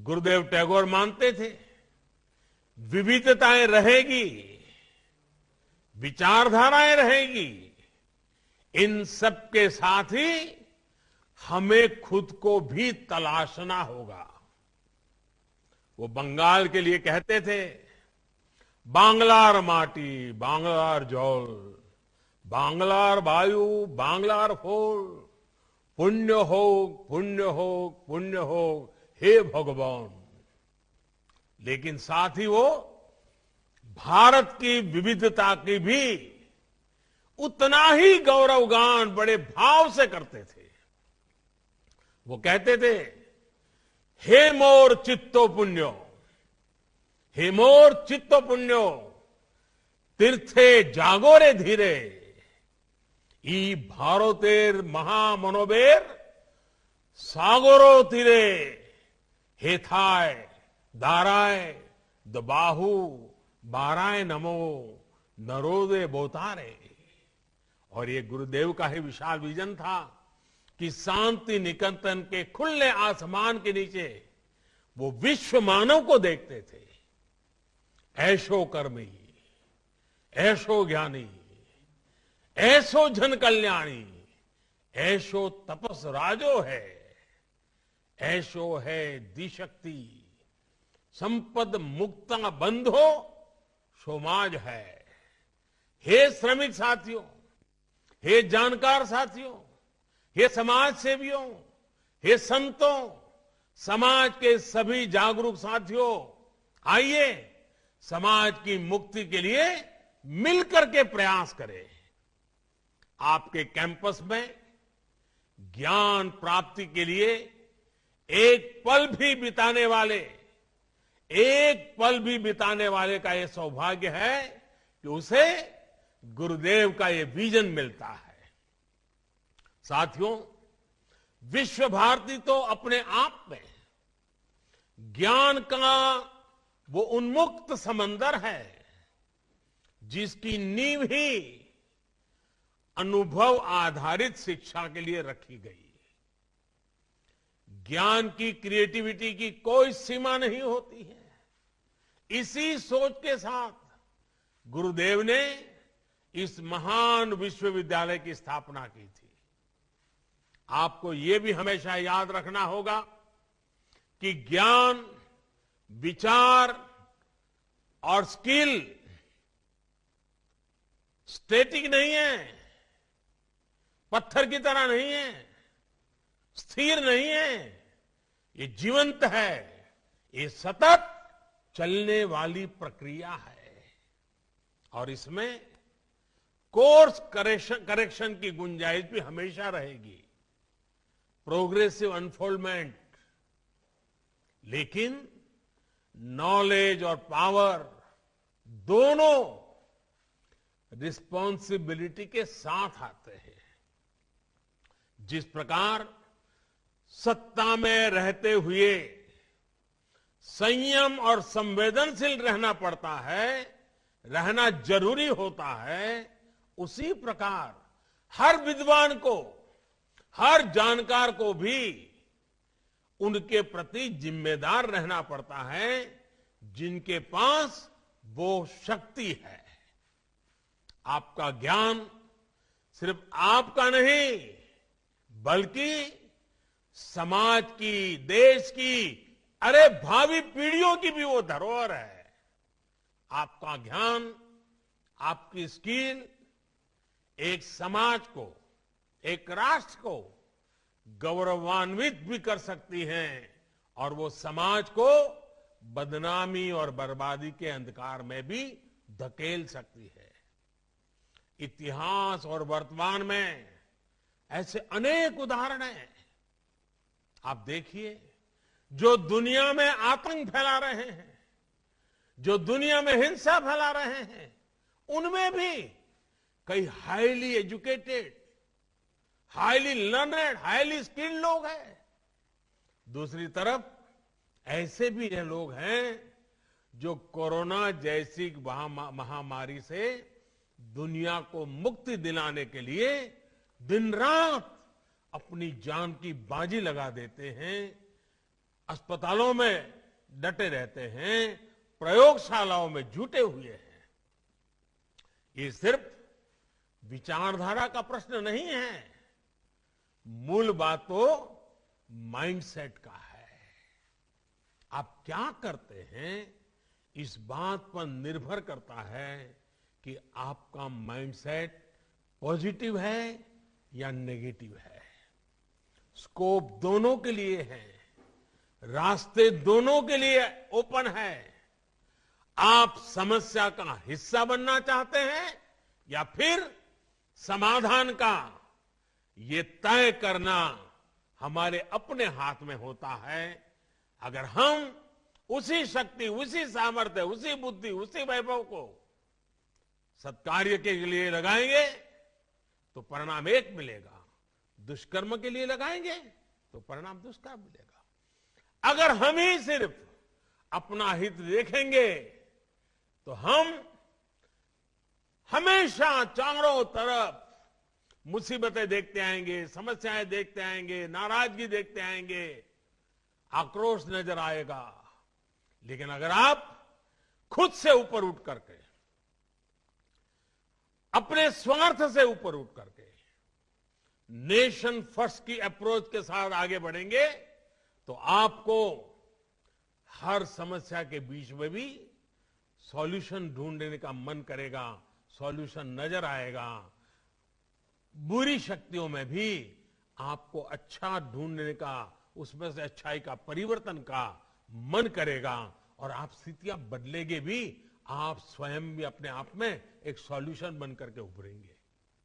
गुरुदेव टैगोर मानते थे विविधताएं रहेगी, विचारधाराएं रहेगी, इन सब के साथ ही हमें खुद को भी तलाशना होगा। वो बंगाल के लिए कहते थे, बांग्लार माटी बांग्लार जल, बांग्लार वायु बांग्लार फूल, पुण्य हो पुण्य हो पुण्य हो हे भगवान। लेकिन साथ ही वो भारत की विविधता की भी उतना ही गौरवगान बड़े भाव से करते थे। वो कहते थे, हे मोर चित्तो पुण्यो, हे मोर चित्तो पुण्यो, तीर्थे जागोरे धीरे, ई भारतेर महामनोबेर सागरो तीरे, हेथाय दाराय दबाहु बाराय नमो नरोदे बोतारे। और ये गुरुदेव का ही विशाल विजन था कि शांति निकेतन के खुले आसमान के नीचे वो विश्व मानव को देखते थे। ऐशो कर्मी, ऐशो ज्ञानी, ऐसो जन कल्याणी, ऐशो तपस राजो है, ऐशो है दिशक्ति, संपद मुक्ता बंधो सोमाज है। हे श्रमिक साथियों, हे जानकार साथियों, हे समाज सेवियों, हे संतों, समाज के सभी जागरूक साथियों, आइए समाज की मुक्ति के लिए मिलकर के प्रयास करें। आपके कैंपस में ज्ञान प्राप्ति के लिए एक पल भी बिताने वाले का यह सौभाग्य है कि उसे गुरुदेव का ये विजन मिलता है। साथियों, विश्व भारती तो अपने आप में ज्ञान का वो उन्मुक्त समंदर है जिसकी नींव ही अनुभव आधारित शिक्षा के लिए रखी गई। ज्ञान की क्रिएटिविटी की कोई सीमा नहीं होती है। इसी सोच के साथ गुरुदेव ने इस महान विश्वविद्यालय की स्थापना की थी। आपको यह भी हमेशा याद रखना होगा कि ज्ञान, विचार और स्किल स्टैटिक नहीं है, पत्थर की तरह नहीं है, स्थिर नहीं है, ये जीवंत है, ये सतत चलने वाली प्रक्रिया है। और इसमें कोर्स करेक्शन की गुंजाइश भी हमेशा रहेगी, प्रोग्रेसिव अनफोल्डमेंट। लेकिन नॉलेज और पावर दोनों रिस्पॉन्सिबिलिटी के साथ आते हैं। जिस प्रकार सत्ता में रहते हुए संयम और संवेदनशील रहना पड़ता है, रहना जरूरी होता है, उसी प्रकार हर विद्वान को, हर जानकार को भी उनके प्रति जिम्मेदार रहना पड़ता है जिनके पास वो शक्ति है। आपका ज्ञान सिर्फ आपका नहीं बल्कि समाज की, देश की, अरे भावी पीढ़ियों की भी वो धरोहर है। आपका ज्ञान, आपकी स्किल एक समाज को, एक राष्ट्र को गौरवान्वित भी कर सकती हैं और वो समाज को बदनामी और बर्बादी के अंधकार में भी धकेल सकती है। इतिहास और वर्तमान में ऐसे अनेक उदाहरण हैं। आप देखिए, जो दुनिया में आतंक फैला रहे हैं, जो दुनिया में हिंसा फैला रहे हैं, उनमें भी कई highly educated, highly learned, highly skilled लोग हैं। दूसरी तरफ ऐसे भी ये लोग हैं जो कोरोना जैसी महामारी से दुनिया को मुक्ति दिलाने के लिए दिन रात अपनी जान की बाजी लगा देते हैं। अस्पतालों में डटे रहते हैं, प्रयोगशालाओं में जुटे हुए हैं। ये सिर्फ विचारधारा का प्रश्न नहीं है, मूल बात तो माइंडसेट का है। आप क्या करते हैं इस बात पर निर्भर करता है कि आपका माइंडसेट पॉजिटिव है या नेगेटिव है। स्कोप दोनों के लिए है, रास्ते दोनों के लिए ओपन है। आप समस्या का हिस्सा बनना चाहते हैं या फिर समाधान का, ये तय करना हमारे अपने हाथ में होता है। अगर हम उसी शक्ति, उसी सामर्थ्य, उसी बुद्धि, उसी वैभव को सत्कार्य के लिए लगाएंगे तो परिणाम एक मिलेगा, दुष्कर्म के लिए लगाएंगे तो परिणाम दुष्कर्म मिलेगा। अगर हम ही सिर्फ अपना हित देखेंगे तो हम हमेशा चारों तरफ मुसीबतें देखते आएंगे, समस्याएं देखते आएंगे, नाराजगी देखते आएंगे, आक्रोश नजर आएगा। लेकिन अगर आप खुद से ऊपर उठ करके, अपने स्वार्थ से ऊपर उठ करके नेशन फर्स्ट की अप्रोच के साथ आगे बढ़ेंगे तो आपको हर समस्या के बीच में भी सॉल्यूशन ढूंढने का मन करेगा, सॉल्यूशन नजर आएगा। बुरी शक्तियों में भी आपको अच्छा ढूंढने का, उसमें से अच्छाई का, परिवर्तन का मन करेगा और आप स्थितियां बदलेंगे भी, आप स्वयं भी अपने आप में एक सॉल्यूशन बन करके उभरेंगे।